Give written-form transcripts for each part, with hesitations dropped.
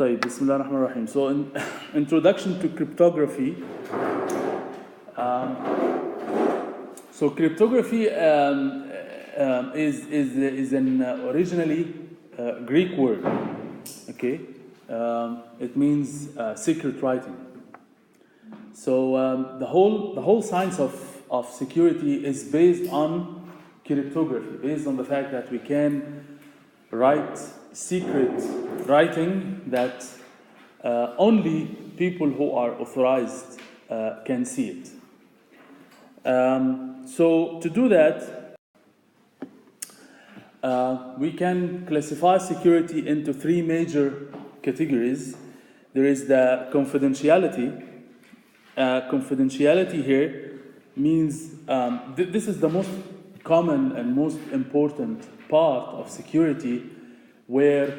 طيب بسم الله الرحمن الرحيم. So introduction to cryptography. So cryptography is an originally Greek word. Okay, it means secret writing. So the whole science of security is based on cryptography, based on the fact that we can write secret writing that only people who are authorized can see it. So to do that, we can classify security into three major categories. There is the confidentiality. Confidentiality here means this is the most common and most important part of security, where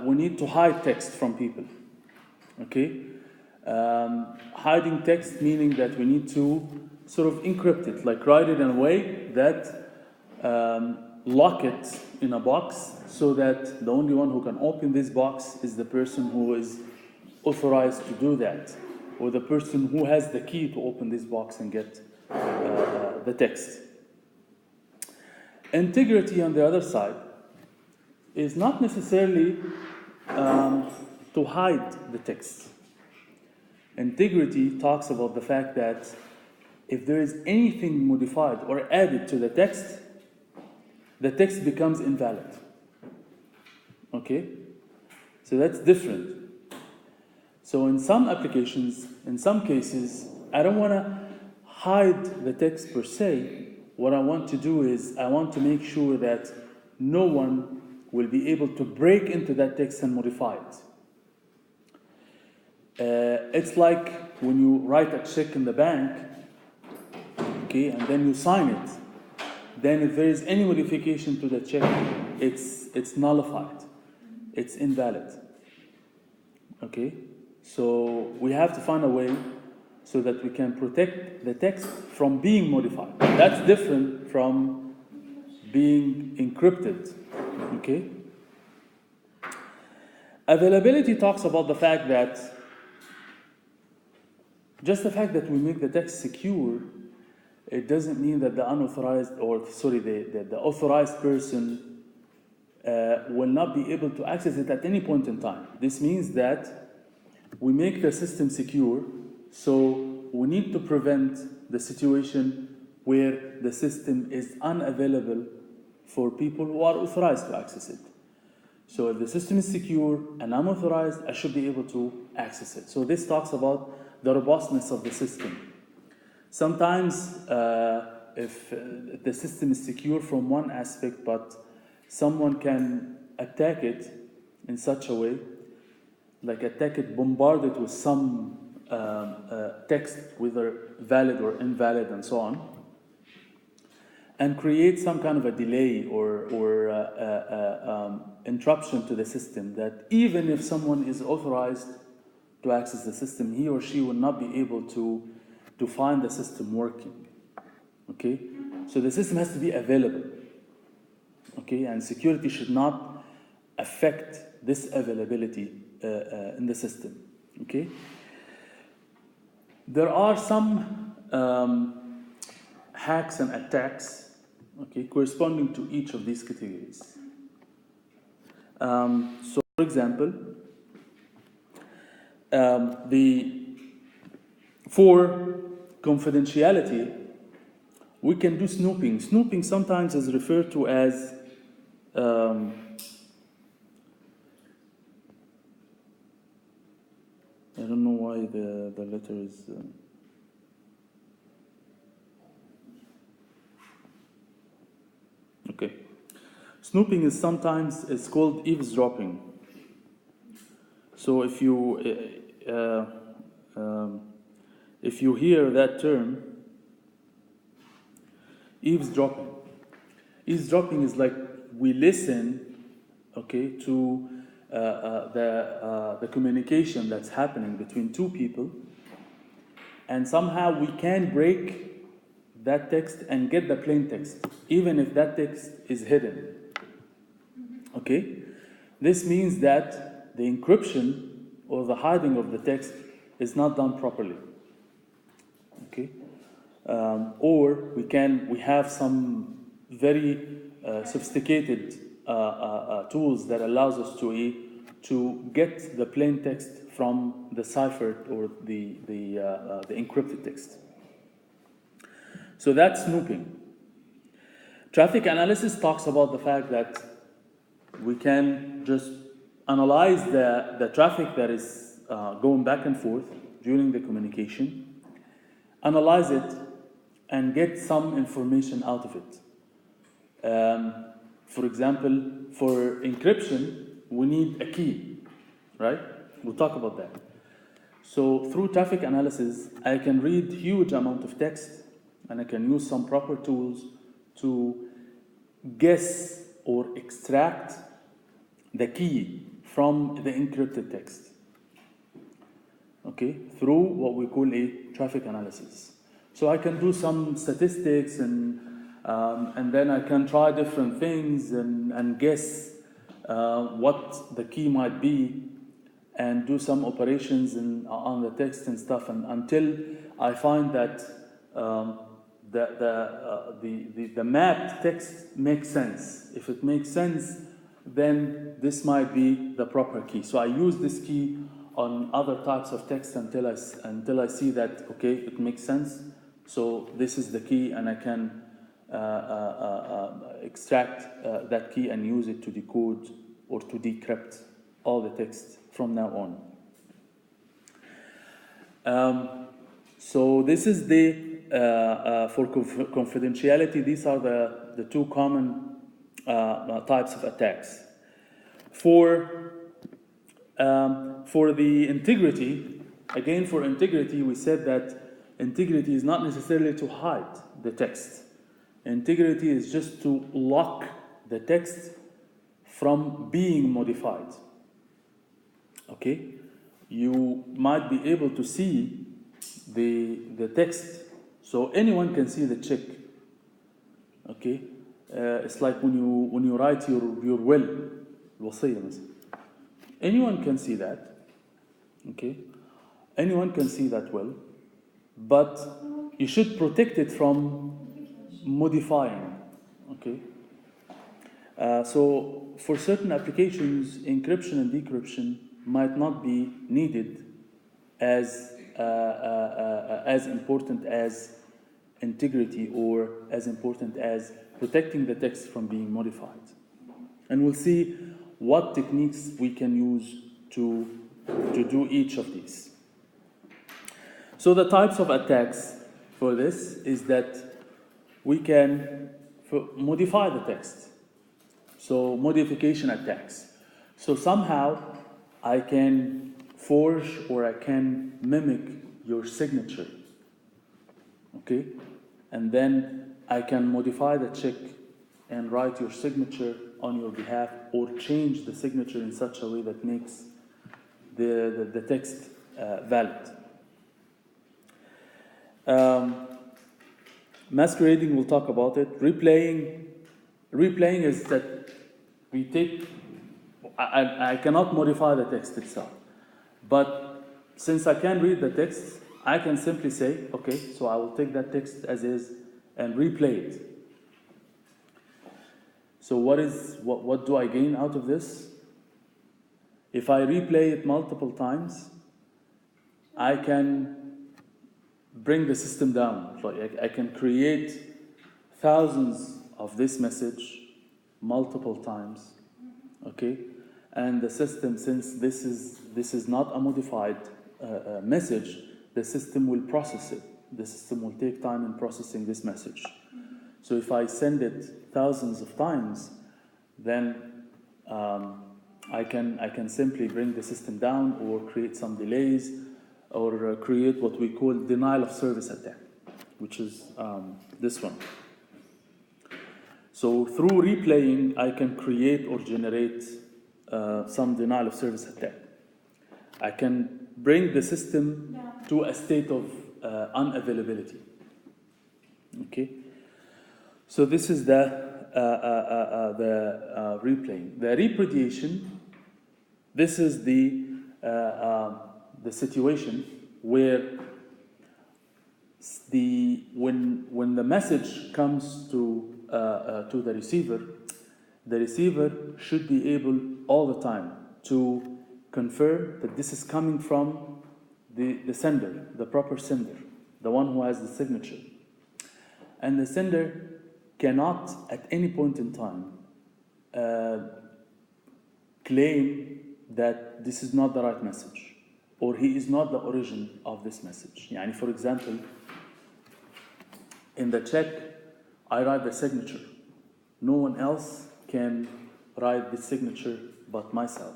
we need to hide text from people. Okay, hiding text meaning that we need to sort of encrypt it, like write it in a way that lock it in a box, so that the only one who can open this box is the person who is authorized to do that, or the person who has the key to open this box and get the text. Integrity, on the other side, is not necessarily to hide the text. Integrity talks about the fact that if there is anything modified or added to the text becomes invalid. Okay? So that's different. So in some applications, in some cases, I don't want to hide the text per se. What I want to do is I want to make sure that no one will be able to break into that text and modify it. It's like when you write a check in the bank, okay, and then you sign it. Then if there is any modification to the check, it's nullified. It's invalid. Okay? So we have to find a way so that we can protect the text from being modified. That's different from being encrypted. Okay? Availability talks about the fact that just the fact that we make the text secure, it doesn't mean that the authorized person will not be able to access it at any point in time. This means that we make the system secure, so we need to prevent the situation where the system is unavailable for people who are authorized to access it. So if the system is secure and I'm authorized, I should be able to access it. So this talks about the robustness of the system. Sometimes if the system is secure from one aspect, but someone can attack it in such a way, like attack it, bombard it with some text, whether valid or invalid and so on, and create some kind of a delay or interruption to the system, that even if someone is authorized to access the system, he or she will not be able to find the system working. Okay? So the system has to be available. Okay? And security should not affect this availability in the system. Okay? There are some hacks and attacks, okay, corresponding to each of these categories. So, for example, for confidentiality, we can do snooping. Snooping sometimes is referred to as I don't know why the letter is okay. Snooping is sometimes called eavesdropping. So if you hear that term, eavesdropping is like we listen, okay, to the communication that's happening between two people, and somehow we can break that text and get the plain text, even if that text is hidden. Okay? This means that the encryption or the hiding of the text is not done properly. Okay, or we have some very sophisticated tools that allows us to get the plain text from the ciphered or the encrypted text. So that's snooping. Traffic analysis talks about the fact that we can just analyze the traffic that is going back and forth during the communication, analyze it, and get some information out of it. For example, for encryption, we need a key, right? We'll talk about that. So through traffic analysis, I can read huge amount of text, and I can use some proper tools to guess or extract the key from the encrypted text. Okay, through what we call a traffic analysis. So I can do some statistics and then I can try different things and guess what the key might be and do some operations on the text and stuff, and until I find that the mapped text makes sense. If it makes sense, then this might be the proper key. So I use this key on other types of text until I see that, okay, it makes sense. So this is the key, and I can extract that key and use it to decode or to decrypt all the text from now on. So this is for confidentiality, these are the two common types of attacks. For the integrity, again, for integrity, we said that integrity is not necessarily to hide the text. Integrity is just to lock the text from being modified. Okay? You might be able to see the text, so anyone can see the check. Okay? It's like when you write your will, الوصية مثلا. Anyone can see that. Okay? Anyone can see that will, but you should protect it from modifying. Okay? So for certain applications, encryption and decryption might not be needed as important as integrity or as important as protecting the text from being modified. And we'll see what techniques we can use to do each of these. So the types of attacks for this is that we can modify the text. So modification attacks. So somehow I can forge or I can mimic your signature. Okay? And then I can modify the check and write your signature on your behalf, or change the signature in such a way that makes the text valid. Masquerading, we'll talk about it. Replaying is that we take, I cannot modify the text itself, but since I can read the text, I can simply say, okay, so I will take that text as is and replay it. So what do I gain out of this? If I replay it multiple times, I can bring the system down. Like I can create thousands of this message multiple times, okay? And the system, since this is not a modified message, the system will process it. The system will take time in processing this message. So if I send it thousands of times, then I can simply bring the system down, or create some delays, or create what we call denial of service attack, which is this one. So through replaying, I can create or generate some denial of service attack. I can bring the system to a state of unavailability. Okay? So this is the replaying. The repudiation, this is the the situation where when the message comes to the receiver should be able all the time to confirm that this is coming from the sender, the proper sender, the one who has the signature. And the sender cannot at any point in time claim that this is not the right message, or he is not the origin of this message. Yani, for example, in the check, I write the signature. No one else can write the signature but myself.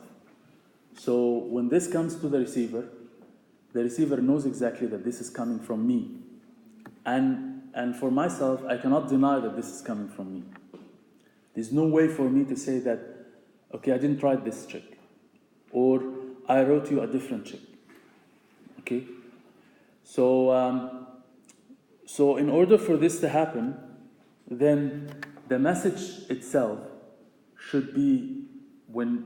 So when this comes to the receiver knows exactly that this is coming from me. And for myself, I cannot deny that this is coming from me. There's no way for me to say that, okay, I didn't write this check, or I wrote you a different check. Okay? So in order for this to happen, then the message itself should be, when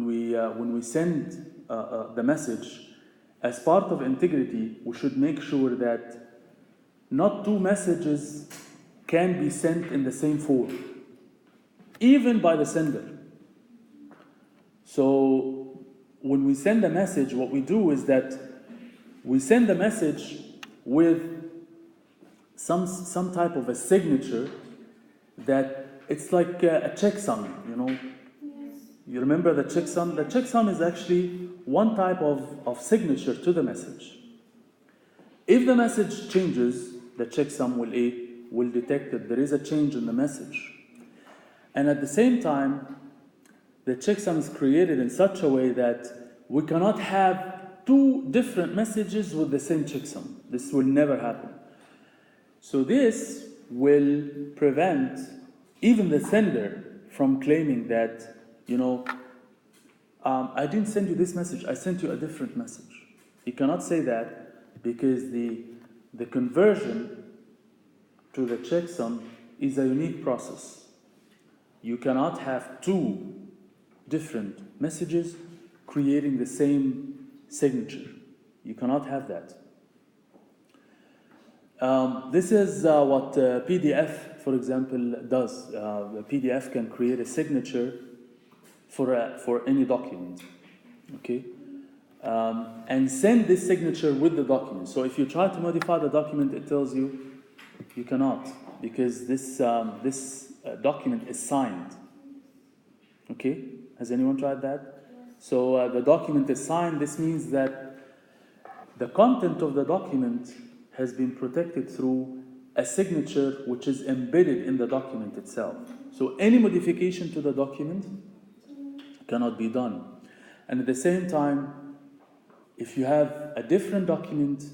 we send the message, as part of integrity, we should make sure that not two messages can be sent in the same form, even by the sender. So when we send a message, what we do is that we send the message with some type of a signature that it's like a checksum, you know. Yes. You remember the checksum? The checksum is actually one type of signature to the message. If the message changes, the checksum will detect that there is a change in the message. And at the same time, the checksum is created in such a way that we cannot have two different messages with the same checksum. This will never happen. So this will prevent even the sender from claiming that, you know, I didn't send you this message, I sent you a different message. You cannot say that, because the conversion to the checksum is a unique process. You cannot have two different messages creating the same signature. You cannot have that. This is what PDF, for example, does. The PDF can create a signature for any document, okay? And send this signature with the document. So if you try to modify the document, it tells you you cannot, because this document is signed. Okay? Has anyone tried that? So the document is signed. This means that the content of the document has been protected through a signature which is embedded in the document itself. So any modification to the document cannot be done. And at the same time, if you have a different document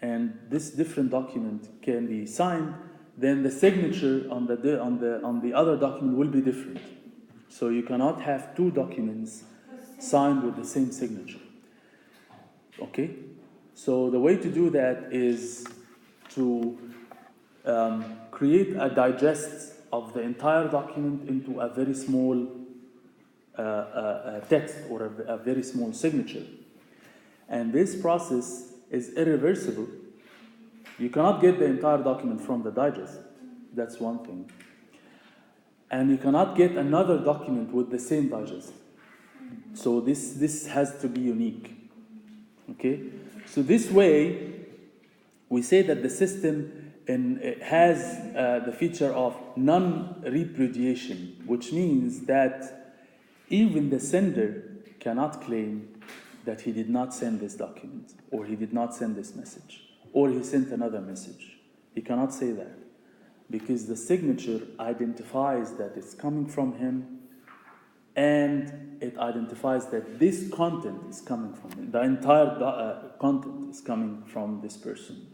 and this different document can be signed, then the signature on the other document will be different. So you cannot have two documents signed with the same signature. Okay? So the way to do that is to create a digest of the entire document into a very small text or a very small signature. And this process is irreversible. You cannot get the entire document from the digest. That's one thing. And you cannot get another document with the same digest. So this has to be unique. Okay? So this way, we say that the system has the feature of non-repudiation, which means that even the sender cannot claim that he did not send this document, or he did not send this message, or he sent another message. He cannot say that, because the signature identifies that it's coming from him, and it identifies that this content is coming from him. The entire content is coming from this person.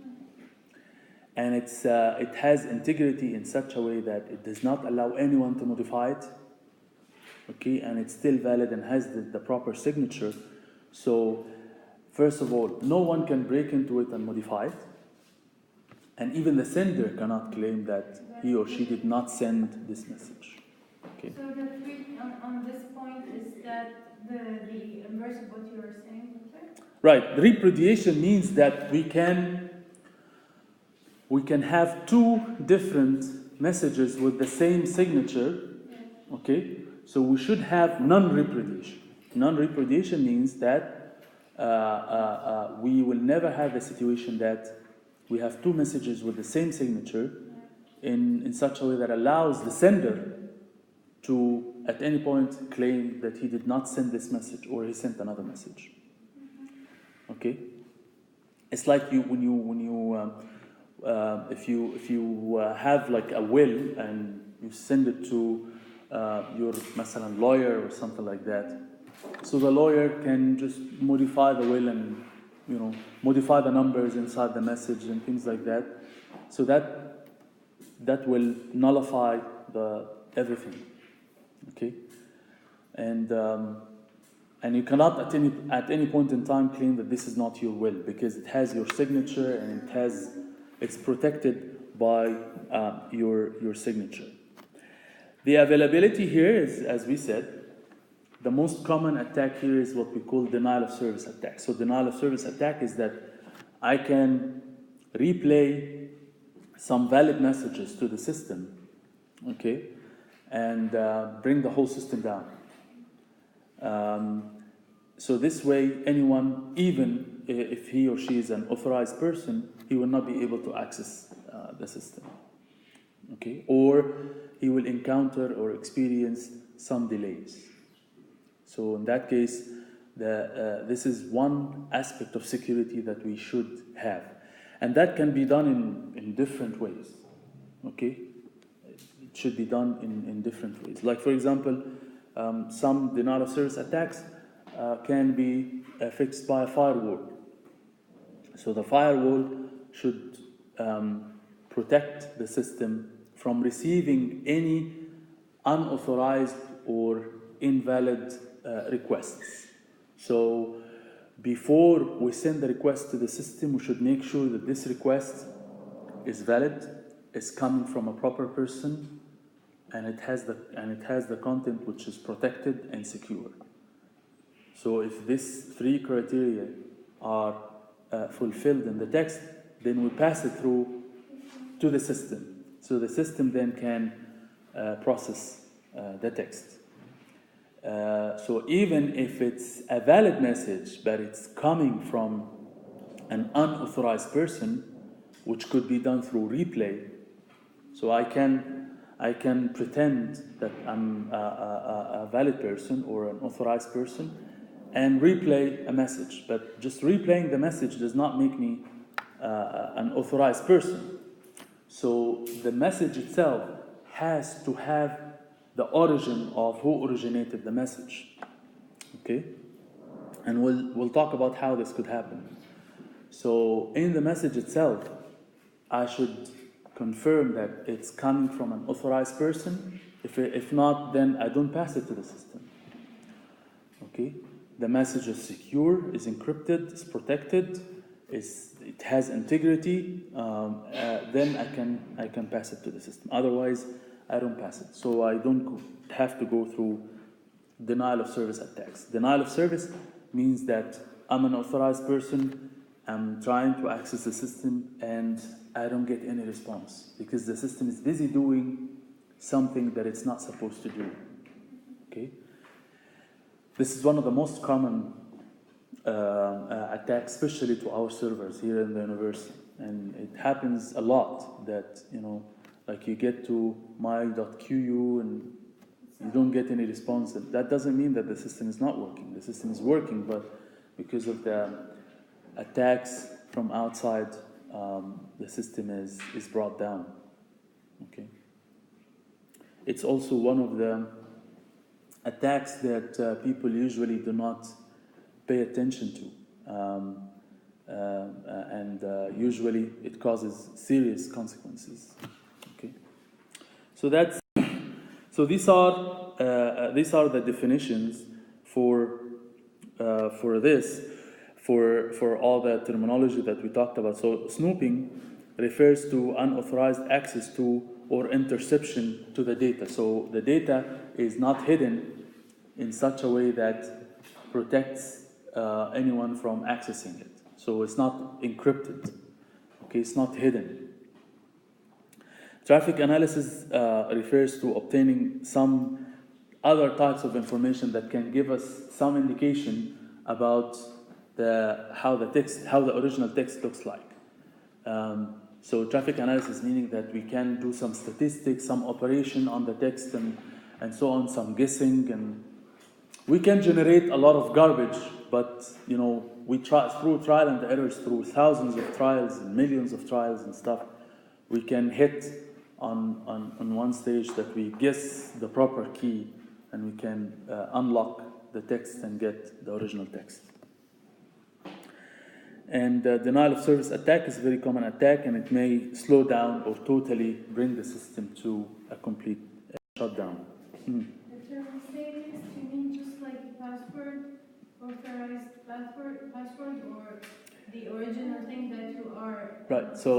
And it has integrity in such a way that it does not allow anyone to modify it. Okay, and it's still valid and has the proper signature. So, first of all, no one can break into it and modify it. And even the sender cannot claim that he or she did not send this message. Okay. So the trick on this point is that the inverse of what you were saying, Victor? Right. Repudiation means that we can have two different messages with the same signature. Okay. So we should have non-repudiation. Non-repudiation means that we will never have a situation that we have two messages with the same signature in such a way that allows the sender to, at any point, claim that he did not send this message or he sent another message. Okay, it's like if you have like a will and you send it to your مثلا lawyer or something like that, so the lawyer can just modify the will and modify the numbers inside the message and things like that, so that will nullify everything. Okay, and you cannot at any point in time claim that this is not your will, because it has your signature and it's protected by your signature. The availability here is, as we said, the most common attack here is what we call denial of service attack. So denial of service attack is that I can replay some valid messages to the system, okay, and bring the whole system down. So this way, anyone, even if he or she is an authorized person, he will not be able to access the system. Okay, or he will encounter or experience some delays. So in that case, this is one aspect of security that we should have, and that can be done in different ways. Okay, it should be done in different ways. Like, for example, some denial of service attacks can be fixed by a firewall. So the firewall should protect the system from receiving any unauthorized or invalid requests. So before we send the request to the system, we should make sure that this request is valid, is coming from a proper person, and it has the content which is protected and secure. So if these three criteria are fulfilled in the text, then we pass it through to the system. So the system then can process the text. So even if it's a valid message, but it's coming from an unauthorized person, which could be done through replay, so I can pretend that I'm a valid person or an authorized person and replay a message. But just replaying the message does not make me an authorized person. So the message itself has to have the origin of who originated the message. Okay? And we'll talk about how this could happen. So in the message itself, I should confirm that it's coming from an authorized person. If not, then I don't pass it to the system. Okay? The message is secure, is encrypted, is protected, it has integrity. Then I can pass it to the system. Otherwise, I don't pass it. So I don't have to go through denial of service attacks. Denial of service means that I'm an authorized person, I'm trying to access the system, and I don't get any response because the system is busy doing something that it's not supposed to do. Okay? This is one of the most common attacks, especially to our servers here in the university. And it happens a lot that, like you get to my.qu and you don't get any response. That doesn't mean that the system is not working. The system is working, but because of the attacks from outside, the system is brought down. Okay. It's also one of the attacks that people usually do not pay attention to, and usually it causes serious consequences. Okay. So these are the definitions for this. For all the terminology that we talked about. So snooping refers to unauthorized access to or interception to the data. So the data is not hidden in such a way that protects anyone from accessing it. So it's not encrypted. Okay, it's not hidden. Traffic analysis refers to obtaining some other types of information that can give us some indication about how the original text looks like. So traffic analysis meaning that we can do some statistics, some operation on the text and so on, some guessing, and we can generate a lot of garbage, but we try through trial and errors, through thousands of trials and millions of trials and stuff, we can hit on one stage that we guess the proper key and we can unlock the text and get the original text. And denial of service attack is a very common attack, and it may slow down or totally bring the system to a complete shutdown. If you're mistaken, you mean just like password, authorized password, or the original thing that you are right? So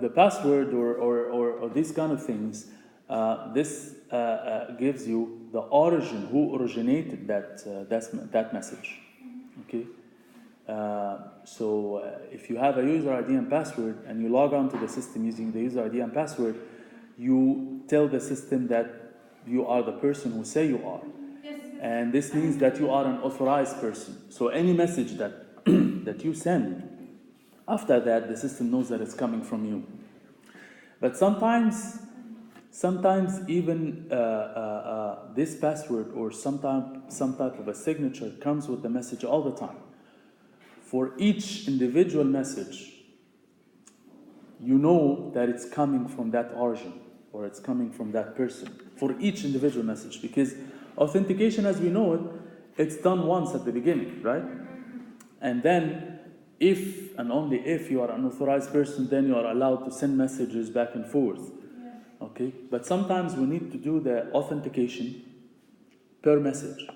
the password or these kind of things, this gives you the origin, who originated that message. Okay. So if you have a user ID and password and you log on to the system using the user ID and password, you tell the system that you are the person who say you are. Yes. And this means that you are an authorized person. So any message that that you send, after that the system knows that it's coming from you. But sometimes even this password or some type of a signature comes with the message all the time. For each individual message, you know that it's coming from that origin or it's coming from that person. For each individual message, because authentication, as we know it, it's done once at the beginning, right? And then, if and only if you are an authorized person, then you are allowed to send messages back and forth. Yeah. Okay? But sometimes we need to do the authentication per message.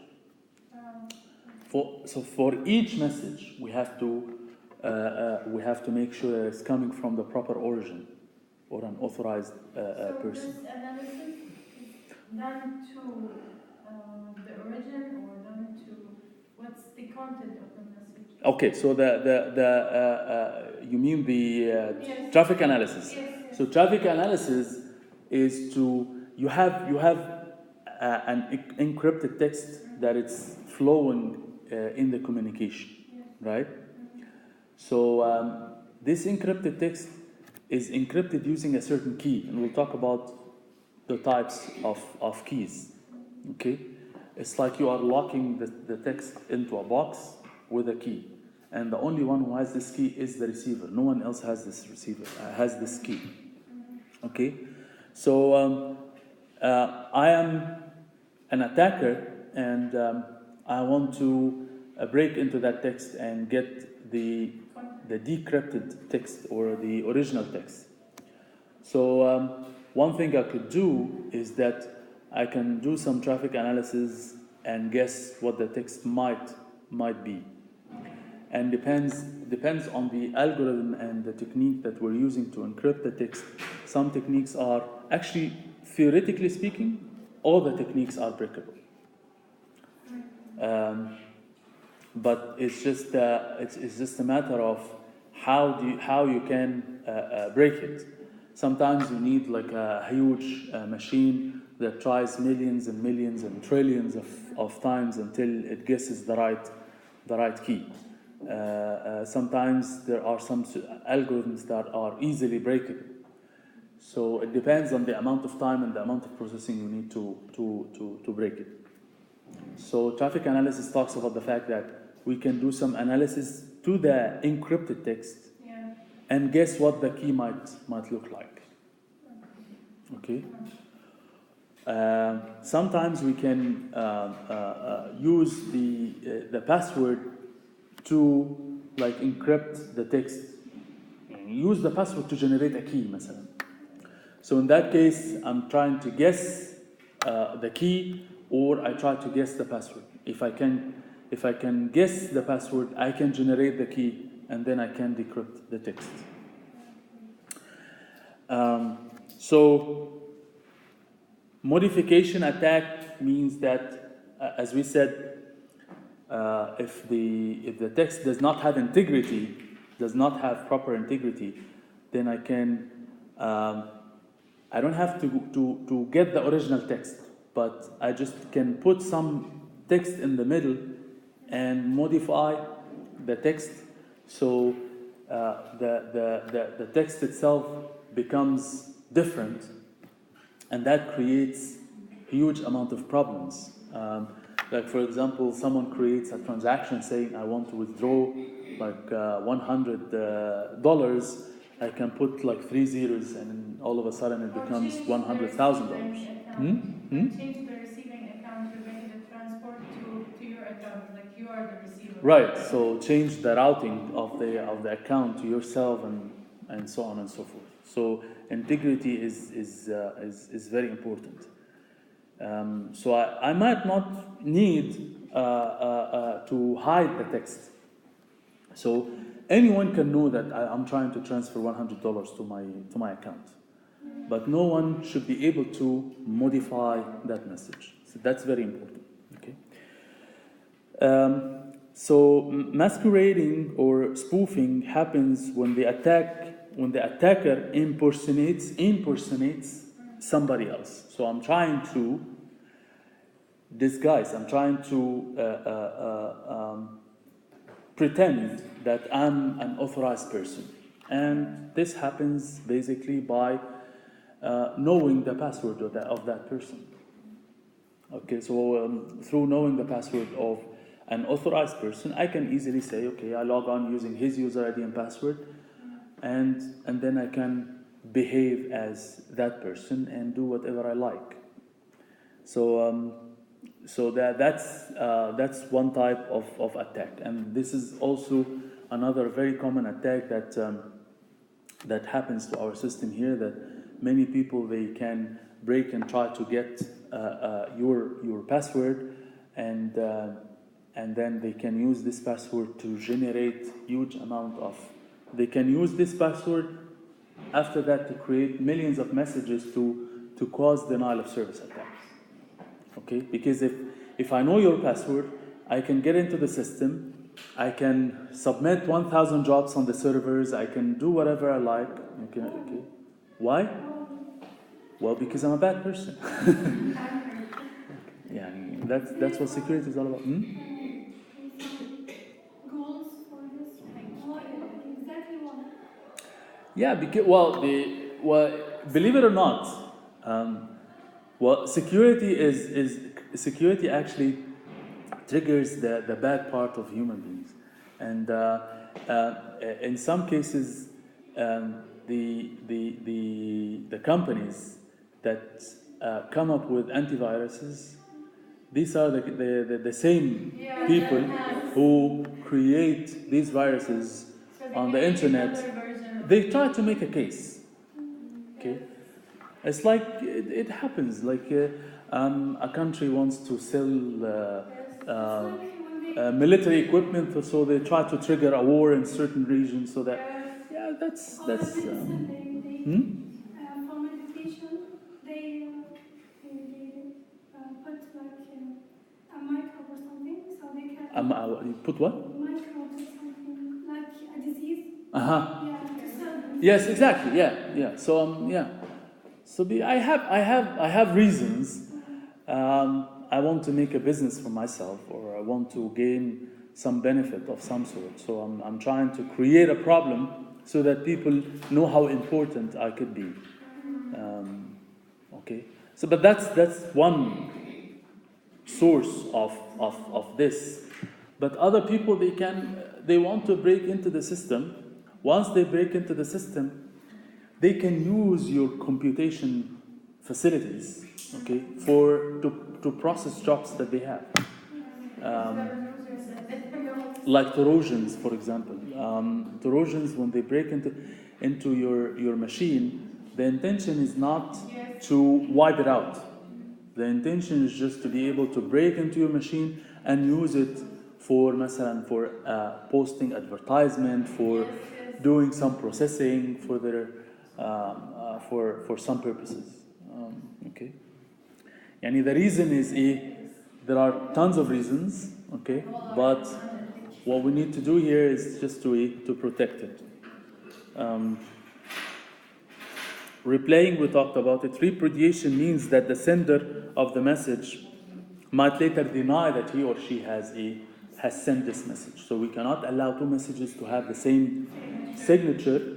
So for each message, we have to make sure that it's coming from the proper origin or an authorized person. So this analysis is done to the origin or done to what's the content of the message? Okay, so you mean the Yes. traffic analysis? Yes. So traffic analysis is you have an encrypted text that it's flowing in the communication, right? So this encrypted text is encrypted using a certain key, and we'll talk about the types of keys. Okay, it's like you are locking the text into a box with a key, and the only one who has this key is the receiver. No one else has this key. Okay, so I am an attacker, and I want to break into that text and get the decrypted text or the original text. So one thing I could do is that I can do some traffic analysis and guess what the text might be, and depends on the algorithm and the technique that we're using to encrypt the text. Some techniques are actually, theoretically speaking, all the techniques are breakable. But it's just a matter of how you can break it. Sometimes you need like a huge machine that tries millions and millions and trillions of times until it guesses the right key. Sometimes there are some algorithms that are easily breakable. So it depends on the amount of time and the amount of processing you need to break it. So traffic analysis talks about the fact that we can do some analysis to the encrypted text and guess what the key might look like. Okay. Sometimes we can use the password to like encrypt the text. Use the password to generate a key, مثلا. So in that case, I'm trying to guess the key, or I try to guess the password. If I can guess the password, I can generate the key, and then I can decrypt the text. So modification attack means that, as we said, if the text does not have integrity, does not have proper integrity, then I can I don't have to get the original text, but I just can put some text in the middle and modify the text so the text itself becomes different, and that creates huge amount of problems. Like for example, someone creates a transaction saying I want to withdraw like $100. I can put like 3 zeros, and all of a sudden it becomes $100,000. Change the receiving account related to transport to your account, like you are the receiver. Right. So change the routing of the account to yourself, and so on and so forth. So integrity is very important. So I might not need to hide the text. So anyone can know that I'm trying to transfer $100 to my account, but no one should be able to modify that message. So that's very important. Okay. So masquerading or spoofing happens when the attacker impersonates somebody else. So I'm trying to disguise. I'm trying to pretend that I'm an authorized person, and this happens basically by knowing the password of that person. Okay, so through knowing the password of an authorized person, I can easily say, okay, I log on using his user ID and password, and then I can behave as that person and do whatever I like. So that's one type of attack, and this is also another very common attack that happens to our system here. That many people, they can break and try to get your password, and then they can use this password to generate huge amount of. They can use this password after that to create millions of messages to cause denial of service attacks. Okay, because if I know your password, I can get into the system, I can submit 1,000 jobs on the servers, I can do whatever I like. Okay. Why? Well, because I'm a bad person. Yeah, that's what security is all about. Goals for this, what exactly what? Yeah, because believe it or not, security actually triggers the bad part of human beings, and in some cases, the companies that come up with antiviruses, these are the same people who create these viruses on the internet. They try to make a case. Okay, it's like it happens. Like a country wants to sell military equipment, so they try to trigger a war in certain regions. So that that's. For meditation, they put like a microbe or something, so they can. You put what? Microbe or something like a disease. Yeah. Yeah. Yes, exactly. Yeah. So So I have reasons. I want to make a business for myself, or I want to gain some benefit of some sort. So I'm trying to create a problem so that people know how important I could be. Okay. So, but that's one source of this. But other people, they want to break into the system. Once they break into the system, they can use your computation facilities, okay, to process jobs that they have. Like Trojans, for example. Trojans, when they break into your machine, the intention is not to wipe it out. The intention is just to be able to break into your machine and use it for posting advertisement, for doing some processing, for their for some purposes. Okay. And the reason is there are tons of reasons, Okay, but what we need to do here is just to protect it. Replaying, we talked about it. Repudiation means that the sender of the message might later deny that he or she has sent this message. So we cannot allow two messages to have the same signature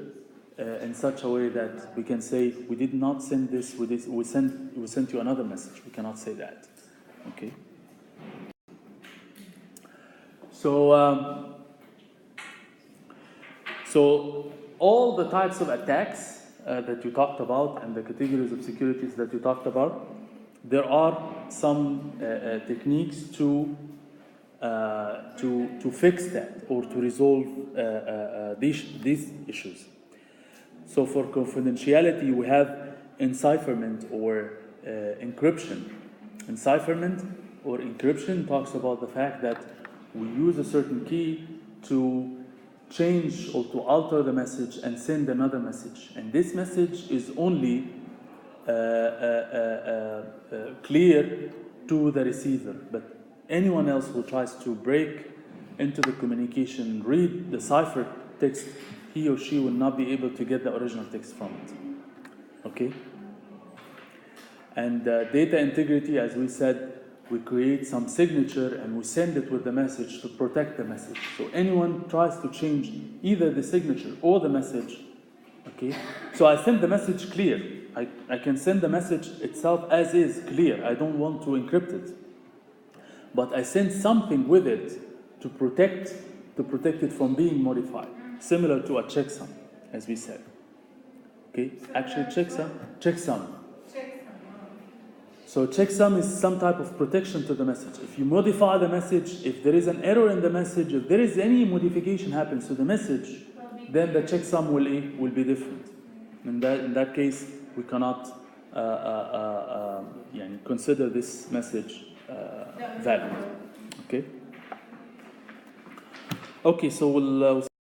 in such a way that we can say we did not send this. We sent you another message. We cannot say that. Okay. So all the types of attacks that you talked about and the categories of securities that you talked about, there are some techniques to fix that or to resolve these issues. So for confidentiality, we have encipherment or encryption. Encipherment or encryption talks about the fact that we use a certain key to change or to alter the message and send another message. And this message is only clear to the receiver. But anyone else who tries to break into the communication, read the cipher text, he or she will not be able to get the original text from it. Okay? And data integrity, as we said, we create some signature and we send it with the message to protect the message. So anyone tries to change either the signature or the message, okay? So I send the message clear. I can send the message itself as is clear. I don't want to encrypt it. But I send something with it to protect it from being modified. Similar to a checksum, as we said. Okay? Actually, checksum. So checksum is some type of protection to the message. If you modify the message, if there is an error in the message, if there is any modification happens to the message, then the checksum will be different. In that case, we cannot consider this message valid. Okay. Okay. So we'll